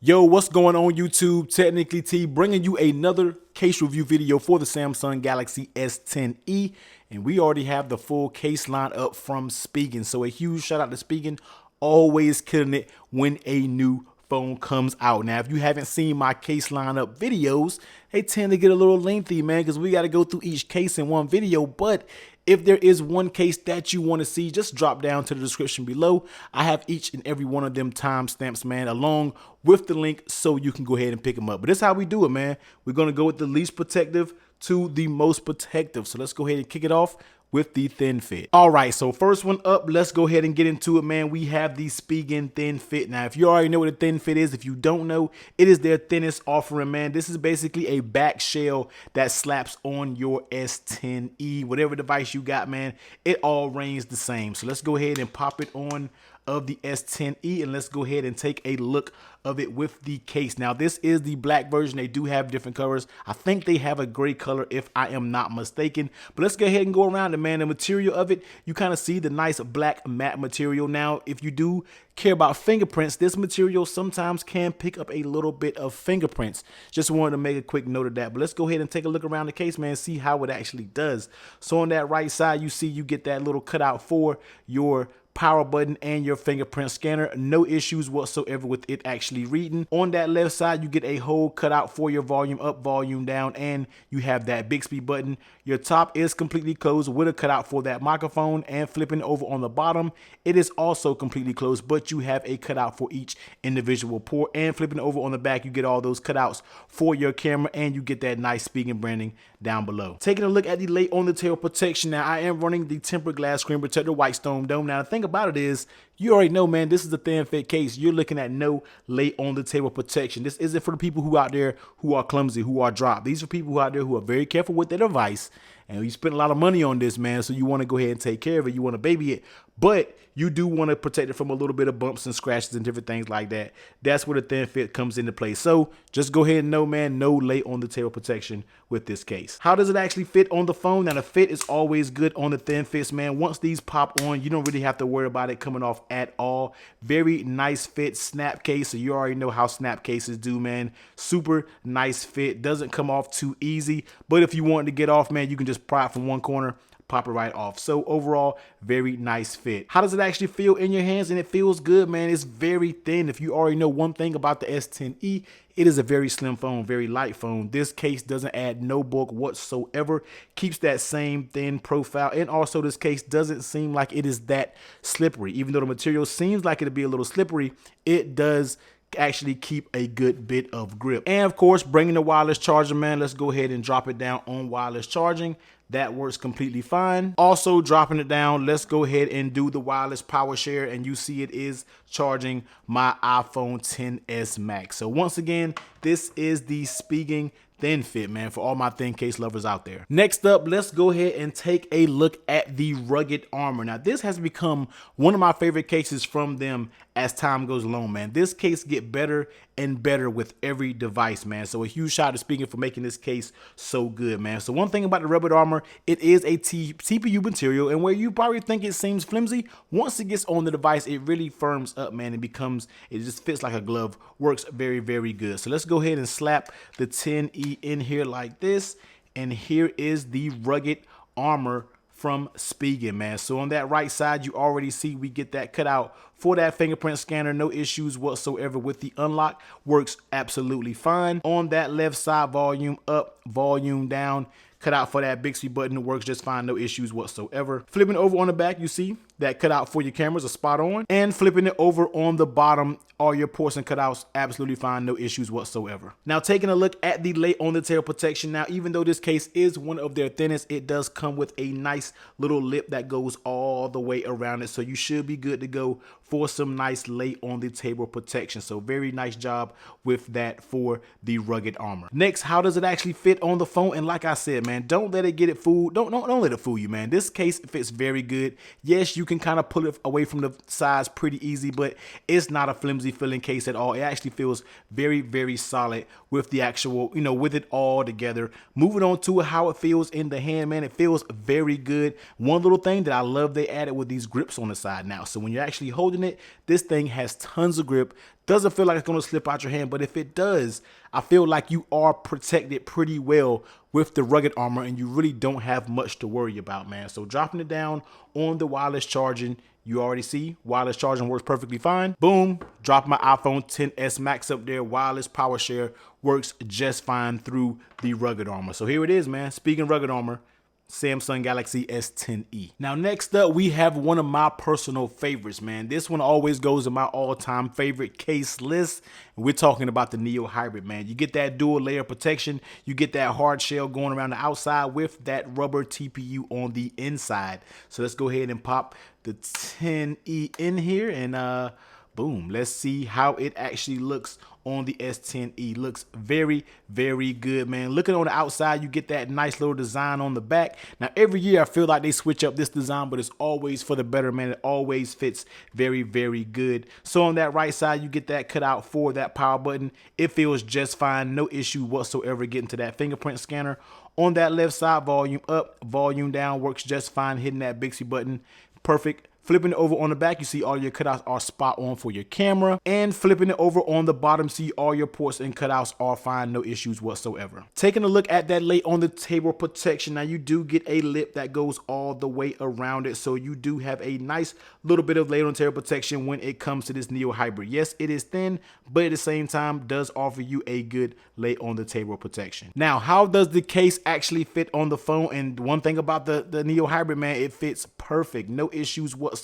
Yo, what's going on YouTube? Technically T bringing you another case review video for the Samsung Galaxy S10e, and we already have the full case line up from Spigen. So a huge shout out to Spigen, always killing it when a new phone comes out. Now, if you haven't seen my case lineup videos, they tend to get a little lengthy, man, because we got to go through each case in one video. But if there is one case that you want to see, just drop down to the description below. I have each and every one of them timestamps, man, along with the link so you can go ahead and pick them up. But this is how we do it, man. We're going to go with the least protective to the most protective. So let's go ahead and kick it off with the thin fit. All right, so first one up, let's go ahead and get into it, man. We have the Spigen thin fit. Now, if you already know what a thin fit is, if you don't know, it is their thinnest offering, man. This is basically a back shell that slaps on your S10e, whatever device you got, man. It all reigns the same. So let's go ahead and pop it on of the S10e, and let's go ahead and take a look of it with the case. Now, this is the black version. They do have different colors. I think they have a gray color if I am not mistaken, but let's go ahead and go around it, man. The material of it, you kind of see the nice black matte material. Now, if you do care about fingerprints, this material sometimes can pick up a little bit of fingerprints. Just wanted to make a quick note of that, but let's go ahead and take a look around the case, man, see how it actually does. So on that right side, you see you get that little cutout for your power button and your fingerprint scanner. No issues whatsoever with it actually reading. On that left side, you get a hole cut out for your volume up, volume down, and you have that Bixby button. Your top is completely closed with a cutout for that microphone, and flipping over on the bottom, it is also completely closed, but you have a cutout for each individual port. And flipping over on the back, you get all those cutouts for your camera, and you get that nice Spigen branding down below. Taking a look at the lay on the tail protection. Now, I am running the tempered glass screen protector white stone dome. Now, the thing about it is, you already know, man, this is a thin fit case. You're looking at no lay on the table protection. This isn't for the people who out there who are clumsy, who are dropped. These are people who out there who are very careful with their device, and you spend a lot of money on this, man, so you want to go ahead and take care of it. You want to baby it, but you do want to protect it from a little bit of bumps and scratches and different things like that. That's where the thin fit comes into play. So just go ahead and know, man, no lay on the table protection with this case. How does it actually fit on the phone? Now, the fit is always good on the thin fits, man. Once these pop on, you don't really have to worry about it coming off at all. Very nice fit, snap case. So you already know how snap cases do, man. Super nice fit. Doesn't come off too easy. But if you want it to get off, man, you can just pry it from one corner, pop it right off. So overall, very nice fit. How does it actually feel in your hands? And it feels good, man. It's very thin. If you already know one thing about the S10e, it is a very slim phone, very light phone. This case doesn't add no bulk whatsoever, keeps that same thin profile, and also this case doesn't seem like it is that slippery. Even though the material seems like it'll be a little slippery, it does actually keep a good bit of grip. And of course, bringing the wireless charger, man, let's go ahead and drop it down on wireless charging. That works completely fine. Also dropping it down, let's go ahead and do the wireless power share, and you see it is charging my iPhone XS Max. So once again, this is the Spigen thin fit, man, for all my thin case lovers out there. Next up, let's go ahead and take a look at the rugged armor. Now, this has become one of my favorite cases from them as time goes along, man. This case get better and better with every device, man. So a huge shout out to Spigen for making this case so good, man. So one thing about the rugged armor, it is a TPU material, and where you probably think it seems flimsy, once it gets on the device, it really firms up, man. It just fits like a glove. Works very, very good. So let's go ahead and slap the 10e in here like this, and here is the rugged armor from Spigen, man. So on that right side, you already see we get that cutout for that fingerprint scanner. No issues whatsoever with the unlock. Works absolutely fine. On that left side, volume up, volume down, cutout for that Bixby button. Works just fine. No issues whatsoever. Flipping over on the back, you see that cutout for your cameras are spot on. And flipping it over on the bottom, all your ports and cutouts, absolutely fine, no issues whatsoever. Now, taking a look at the lay on the tail protection. Now, even though this case is one of their thinnest, it does come with a nice little lip that goes all the way around it. So you should be good to go for some nice lay on the table protection. So very nice job with that for the rugged armor. Next, how does it actually fit on the phone? And like I said, man, don't let it get it fooled. Don't let it fool you, man. This case fits very good. Yes, you can kind of pull it away from the sides pretty easy, but it's not a flimsy feeling case at all. It actually feels very, very solid with the actual, with it all together. Moving on to how it feels in the hand, man, it feels very good. One little thing that I love, they added with these grips on the side now. So when you're actually holding it, this thing has tons of grip, Doesn't feel like it's going to slip out your hand, but if it does, I feel like you are protected pretty well with the rugged armor and you really don't have much to worry about, man. So dropping it down on the wireless charging, you already see wireless charging works perfectly fine. Boom, drop my iPhone XS Max up there. Wireless power share works just fine through the rugged armor. So here it is, man. Speaking rugged armor, Samsung Galaxy S10e. Now, next up, we have one of my personal favorites, man. This one always goes in my all-time favorite case list. And we're talking about the Neo Hybrid, man. You get that dual layer protection. You get that hard shell going around the outside with that rubber TPU on the inside. So let's go ahead and pop the 10e in here and boom, let's see how it actually looks on the S10e. Looks very, very good, man. Looking on the outside, you get that nice little design on the back. Now, every year I feel like they switch up this design, but it's always for the better, man. It always fits very, very good. So on that right side, you get that cutout for that power button. It feels just fine. No issue whatsoever getting to that fingerprint scanner. On that left side, volume up, volume down works just fine. Hitting that Bixby button, perfect. Flipping it over on the back, you see all your cutouts are spot on for your camera. And flipping it over on the bottom, see all your ports and cutouts are fine, no issues whatsoever. Taking a look at that lay on the table protection, now you do get a lip that goes all the way around it. So you do have a nice little bit of lay on the table protection when it comes to this Neo Hybrid. Yes, it is thin, but at the same time does offer you a good lay on the table protection. Now, how does the case actually fit on the phone? And one thing about the Neo Hybrid, man, it fits perfect, no issues whatsoever.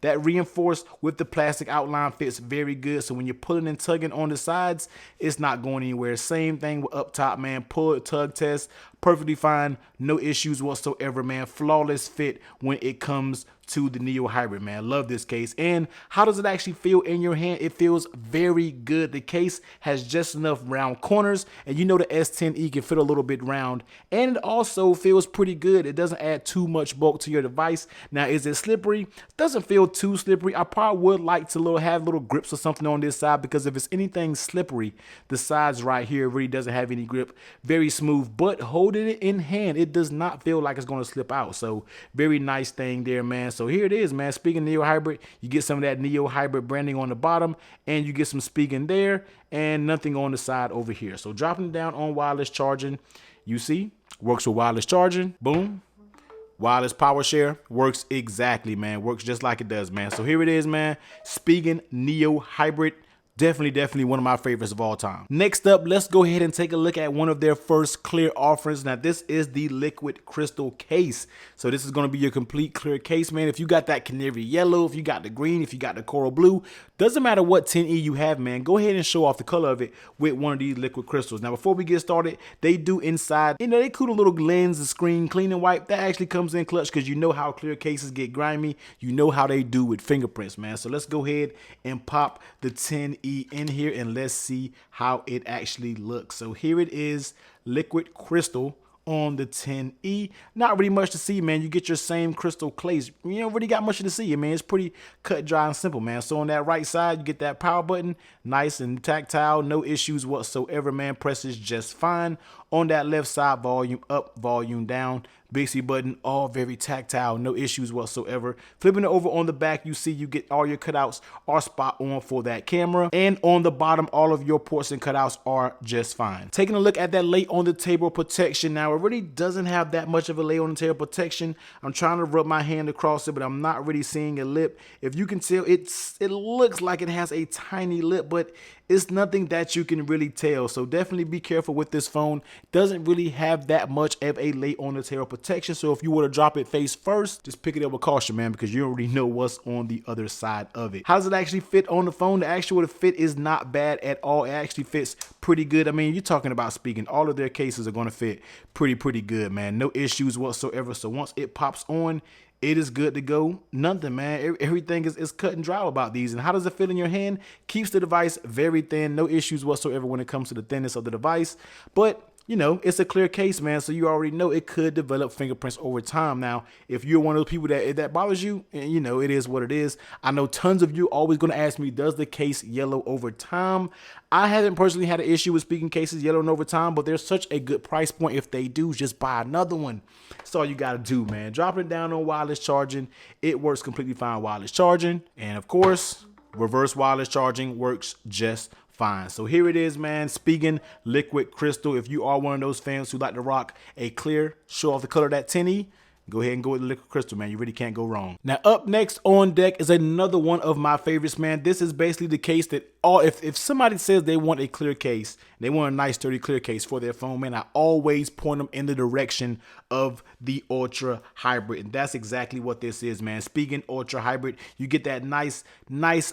That reinforced with the plastic outline fits very good. So when you're pulling and tugging on the sides, it's not going anywhere. Same thing with up top, man. Pull it, tug test, perfectly fine, no issues whatsoever, man. Flawless fit when it comes to the Neo Hybrid, man. Love this case. And how does it actually feel in your hand? It feels very good. The case has just enough round corners, and you know the S10e can fit a little bit round, and it also feels pretty good. It doesn't add too much bulk to your device. Now, is it slippery? Doesn't feel too slippery. I probably would like to have little grips or something on this side, because if it's anything slippery, the sides right here really doesn't have any grip. Very smooth, but holding it in hand, it does not feel like it's going to slip out. So very nice thing there, man. So here it is, man. Speaking Neo Hybrid, you get some of that Neo Hybrid branding on the bottom, and you get some Spigen there, and nothing on the side over here. So dropping it down on wireless charging, you see, works with wireless charging. Boom. Wireless power share works exactly, man. Works just like it does, man. So here it is, man. Spigen Neo Hybrid. Definitely one of my favorites of all time. Next up, let's go ahead and take a look at one of their first clear offerings. Now, this is the liquid crystal case. So this is going to be your complete clear case, man. If you got that canary yellow, if you got the green, if you got the coral blue, doesn't matter what 10e you have, man. Go ahead and show off the color of it with one of these liquid crystals. Now, before we get started, they do inside, they include a little lens, a screen, clean and wipe. That actually comes in clutch, because you know how clear cases get grimy. You know how they do with fingerprints, man. So let's go ahead and pop the 10e in here and let's see how it actually looks. So here it is, liquid crystal on the 10e. Not really much to see, man. You get your same crystal clays. You don't really got much to see, man. It's pretty cut, dry, and simple, man. So on that right side, you get that power button, nice and tactile, no issues whatsoever, man. Presses just fine. On that left side, volume up, volume down, Bixby button, all very tactile, no issues whatsoever. Flipping it over on the back, you see you get all your cutouts are spot on for that camera. And on the bottom, all of your ports and cutouts are just fine. Taking a look at that lay on the table protection. Now, it really doesn't have that much of a lay on the table protection. I'm trying to rub my hand across it, but I'm not really seeing a lip. If you can tell, it looks like it has a tiny lip, but it's nothing that you can really tell. So definitely be careful with this phone. Doesn't really have that much of a lay on the table protection. So if you were to drop it face first, just pick it up with caution, man, because you already know what's on the other side of it. How does it actually fit on the phone? The actual fit is not bad at all. It actually fits pretty good. I mean, you're talking about Spigen. All of their cases are going to fit pretty good, man. No issues whatsoever. So once it pops on, it is good to go. Nothing, man. Everything is cut and dry about these. And how does it feel in your hand? Keeps the device very thin. No issues whatsoever when it comes to the thinness of the device. But you know, it's a clear case, man. So you already know it could develop fingerprints over time. Now, if you're one of those people that bothers you, and you know, it is what it is. I know tons of you always going to ask me, does the case yellow over time? I haven't personally had an issue with Spigen cases yellowing over time, but there's such a good price point. If they do, just buy another one. That's all you got to do, man. Dropping it down on wireless charging. It works completely fine wireless charging. And of course, Reverse wireless charging works just fine. So here it is, man. Spigen liquid crystal. If you are one of those fans who like to rock a clear, show off the color of that 10e, go ahead and go with the liquid crystal, man. You really can't go wrong. Now, up next on deck is another one of my favorites, man. This is basically the case that if somebody says they want a clear case, they want a nice sturdy clear case for their phone, man, I always point them in the direction of the Ultra Hybrid. And that's exactly what this is, man. Spigen Ultra Hybrid. You get that nice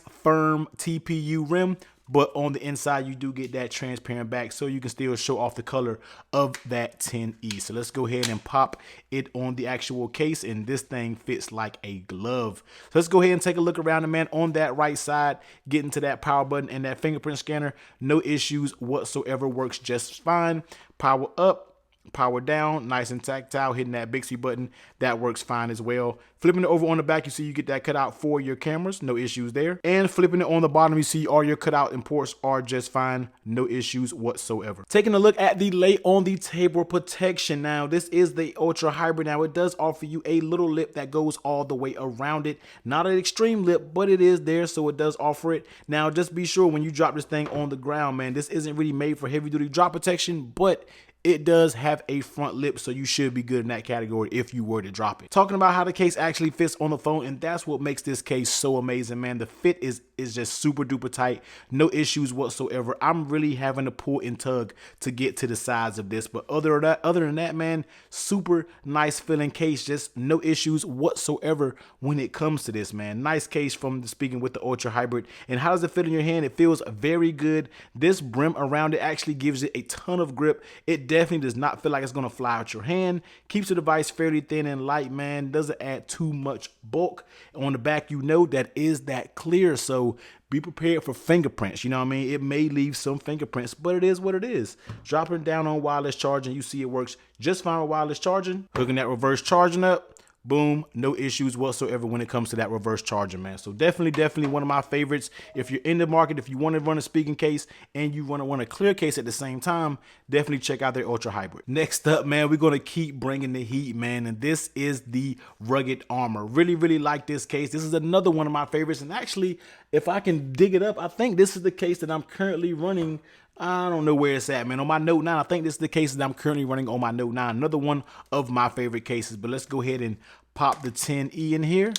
firm TPU rim, but on the inside you do get that transparent back, so you can still show off the color of that 10e. So let's go ahead and pop it on the actual case, and this thing fits like a glove. So let's go ahead and take a look around it, man. On that right side, getting to that power button and that fingerprint scanner, no issues whatsoever, works just fine. Power up, power down, nice and tactile. Hitting that Bixby button, that works fine as well. Flipping it over on the back, you see you get that cutout for your cameras, no issues there. And flipping it on the bottom, you see all your cutout and ports are just fine, no issues whatsoever. Taking a look at the lay on the table protection. Now, this is the Ultra Hybrid. Now, it does offer you a little lip that goes all the way around it. Not an extreme lip, but it is there, so it does offer it. Now, just be sure when you drop this thing on the ground, man, this isn't really made for heavy duty drop protection, but it does have a front lip, so you should be good in that category if you were to drop it. Talking about how the case actually fits on the phone, and that's what makes this case so amazing, man. The fit is just super duper tight, no issues whatsoever. I'm really having to pull and tug to get to the sides of this, but other than that, man, super nice feeling case, just no issues whatsoever when it comes to this, man. Nice case from the Spigen with the Ultra Hybrid. And how does it fit in your hand? It feels very good. This brim around it actually gives it a ton of grip. It definitely does not feel like it's gonna fly out your hand. Keeps the device fairly thin and light, man. Doesn't add too much bulk. On the back, you know that is that clear, so be prepared for fingerprints. You know what I mean? It may leave some fingerprints, but it is what it is. Dropping down on wireless charging, you see it works just fine with wireless charging. Hooking that reverse charging up, boom, no issues whatsoever when it comes to that reverse charger, man. So definitely one of my favorites. If you're in the market, if you want to run a Spigen case and you want to run a clear case at the same time, definitely check out their Ultra Hybrid. Next up, man, we're going to keep bringing the heat, man, and this is the Rugged Armor. Really like this case. This is another one of my favorites, and actually, if I can dig it up, I think this is the case that I'm currently running. I don't know where it's at, man. On my Note 9, I think this is the case that I'm currently running on my Note 9. Another one of my favorite cases. But let's go ahead and pop the 10e in here.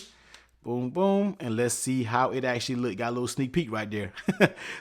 Boom, boom. And let's see how it actually looks. Got a little sneak peek right there.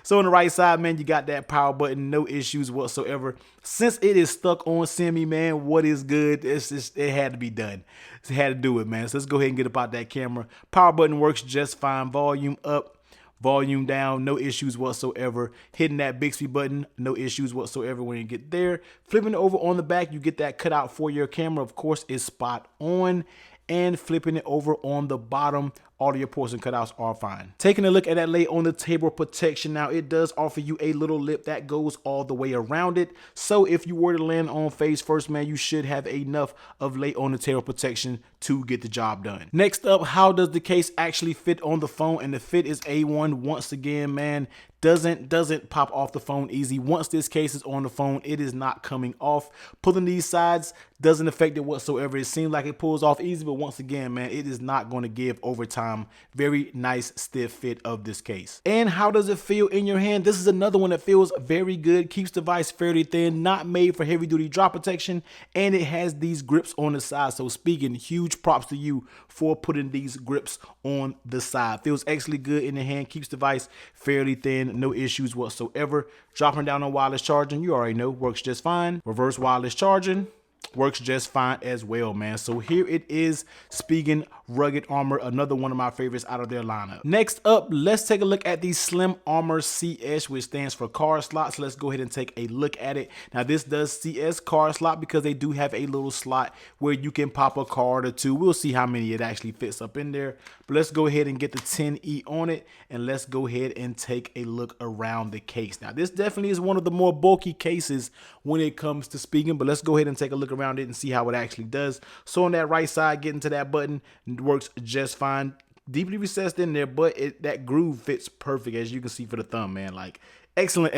So on the right side, man, you got that power button. No issues whatsoever. Since it is stuck on semi, man, what is good? It's just, it had to be done. It had to do it, man. So let's go ahead and get about that camera. Power button works just fine. Volume up, volume down, no issues whatsoever. Hitting that Bixby button, no issues whatsoever when you get there. Flipping it over on the back, you get that cutout for your camera. Of course, it's spot on. And flipping it over on the bottom, all of your ports and cutouts are fine. Taking a look at that lay on the table protection. Now, it does offer you a little lip that goes all the way around it. So if you were to land on face first, man, you should have enough of lay on the table protection to get the job done. Next up, how does the case actually fit on the phone? And the fit is A1 once again, man. Doesn't pop off the phone easy. Once this case is on the phone, it is not coming off. Pulling these sides doesn't affect it whatsoever. It seems like it pulls off easy, but once again, man, it is not going to give over time. Very nice stiff fit of this case. And how does it feel in your hand? This is another one that feels very good. Keeps the device fairly thin, not made for heavy duty drop protection, and it has these grips on the side. So Spigen, huge props to you for putting these grips on the side. Feels actually good in the hand. Keeps the device fairly thin. No issues whatsoever. Dropping down on wireless charging, you already know, works just fine. Reverse wireless charging works just fine as well, man. So here it is, Spigen Rugged Armor, another one of my favorites out of their lineup. Next up, let's take a look at the Slim Armor CS, which stands for card slots. Let's go ahead and take a look at it. Now, this does CS card slot because they do have a little slot where you can pop a card or two. We'll see how many it actually fits up in there. But let's go ahead and get the 10e on it, and let's go ahead and take a look around the case. Now, this definitely is one of the more bulky cases when it comes to Spigen, but let's go ahead and take a look around it and see how it actually does. So on that right side, getting to that button, it works just fine. Deeply recessed in there, but that groove fits perfect, as you can see for the thumb, man. Like, excellent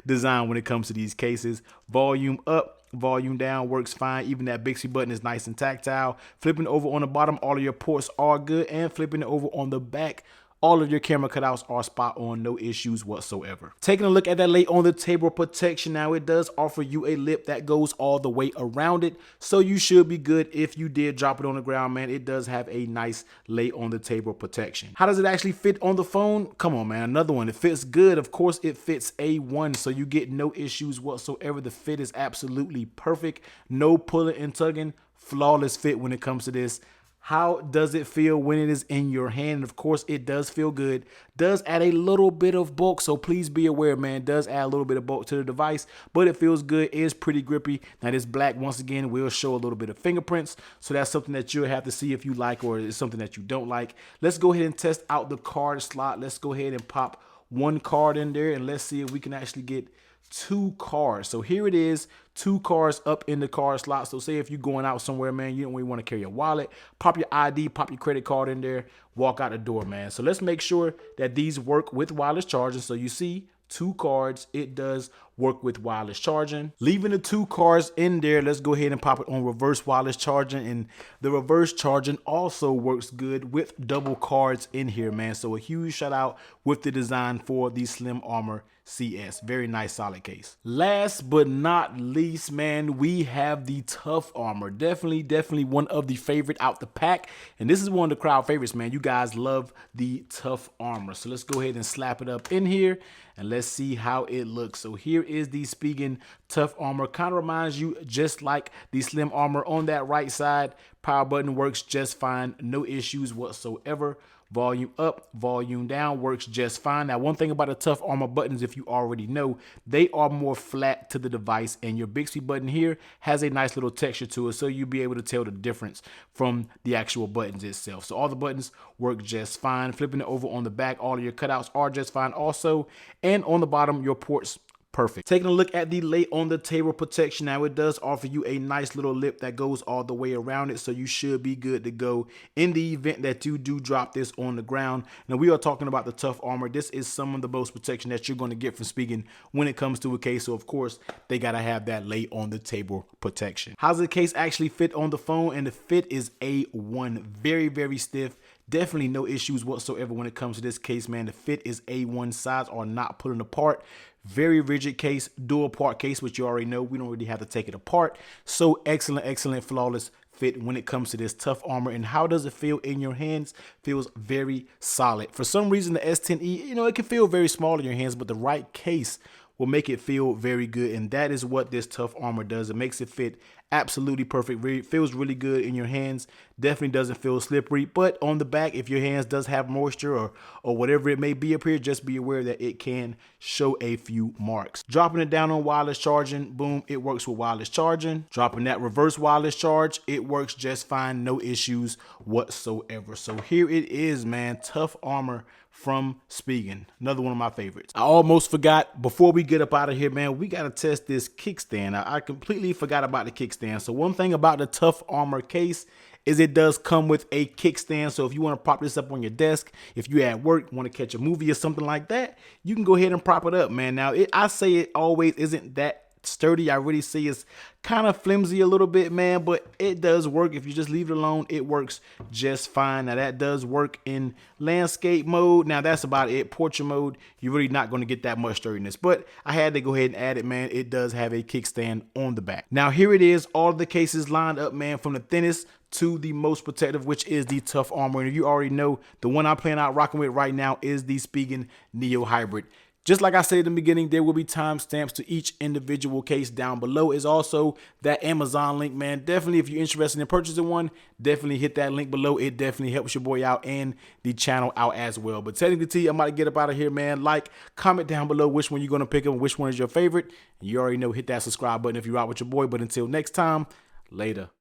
design when it comes to these cases. Volume up, volume down works fine. Even that Bixby button is nice and tactile. Flipping over on the bottom, all of your ports are good, and flipping it over on the back, All of your camera cutouts are spot on, no issues whatsoever. Taking a look at that lay on the table protection, now it does offer you a lip that goes all the way around it, so you should be good if you did drop it on the ground, man. It does have a nice lay on the table protection. How does it actually fit on the phone? Come on, man, another one. It fits good. Of course, it fits A1, so you get no issues whatsoever. The fit is absolutely perfect. No pulling and tugging. Flawless fit when it comes to this. How does it feel when it is in your hand? And of course, it does feel good. Does add a little bit of bulk, so please be aware, man. It does add a little bit of bulk to the device, but it feels good. It is pretty grippy. Now, this black, once again, will show a little bit of fingerprints, so that's something that you'll have to see if you like or it's something that you don't like. Let's go ahead and test out the card slot. Let's go ahead and pop one card in there, and let's see if we can actually get 2 cards. So here it is, 2 cards up in the card slot. So say if you're going out somewhere, man, you don't really want to carry a wallet, pop your ID, pop your credit card in there, walk out the door, man. So let's make sure that these work with wireless charging. So you see 2 cards, it does work with wireless charging. Leaving the 2 cards in there, let's go ahead and pop it on reverse wireless charging, and the reverse charging also works good with double cards in here, man. So a huge shout out with the design for the Slim Armor CS. Very nice, solid case. Last but not least, man, we have the Tough Armor. Definitely one of the favorite out the pack, and this is one of the crowd favorites, man. You guys love the Tough Armor, so let's go ahead and slap it up in here and let's see how it looks. So here is the Spigen Tough Armor. Kind of reminds you just like the Slim Armor on that right side. Power button works just fine, no issues whatsoever. Volume up, volume down works just fine. Now, one thing about the Tough Armor buttons, if you already know, they are more flat to the device, and your Bixby button here has a nice little texture to it, so you'll be able to tell the difference from the actual buttons itself. So all the buttons work just fine. Flipping it over on the back, all of your cutouts are just fine also, and on the bottom, your ports perfect. Taking a look at the lay on the table protection, now it does offer you a nice little lip that goes all the way around it, so you should be good to go in the event that you do drop this on the ground. Now, we are talking about the Tough Armor. This is some of the most protection that you're going to get from Spigen when it comes to a case, so of course they got to have that lay on the table protection. How's the case actually fit on the phone? And the fit is A1. Very stiff. Definitely no issues whatsoever when it comes to this case, man. The fit is A1. Sides are not pulling apart. Very rigid case, dual part case, which you already know. We don't really have to take it apart. So excellent, flawless fit when it comes to this Tough Armor. And how does it feel in your hands? Feels very solid. For some reason, the S10e, you know, it can feel very small in your hands, but the right case will make it feel very good, and that is what this Tough Armor does. It makes it fit absolutely perfect. Feels really good in your hands. Definitely doesn't feel slippery, but on the back, if your hands does have moisture or whatever it may be up here, just be aware that it can show a few marks. Dropping it down on wireless charging, boom, it works with wireless charging. Dropping that reverse wireless charge, it works just fine, no issues whatsoever. So here it is, man, Tough Armor from Spigen, another one of my favorites. I almost forgot, before we get up out of here, man, we got to test this kickstand. I completely forgot about the kickstand. So one thing about the Tough Armor case is it does come with a kickstand. So if you want to prop this up on your desk, if you at work, want to catch a movie or something like that, you can go ahead and prop it up, man. Now, I say it always isn't that sturdy. I really see it's kind of flimsy a little bit, man, but it does work. If you just leave it alone, it works just fine. Now, that does work in landscape mode. Now, that's about it. Portrait mode, you're really not going to get that much sturdiness, but I had to go ahead and add it, man. It does have a kickstand on the back. Now, here it is, all the cases lined up, man, from the thinnest to the most protective, which is the Tough Armor. And you already know the one I'm playing out rocking with right now is the Spigen Neo Hybrid. Just like I said in the beginning, there will be timestamps to each individual case. Down below is also that Amazon link, man. Definitely, if you're interested in purchasing one, definitely hit that link below. It definitely helps your boy out and the channel out as well. But technically, T, I'm about to get up out of here, man. Like, comment down below which one you're going to pick up and which one is your favorite. And you already know, hit that subscribe button if you're out with your boy. But until next time, later.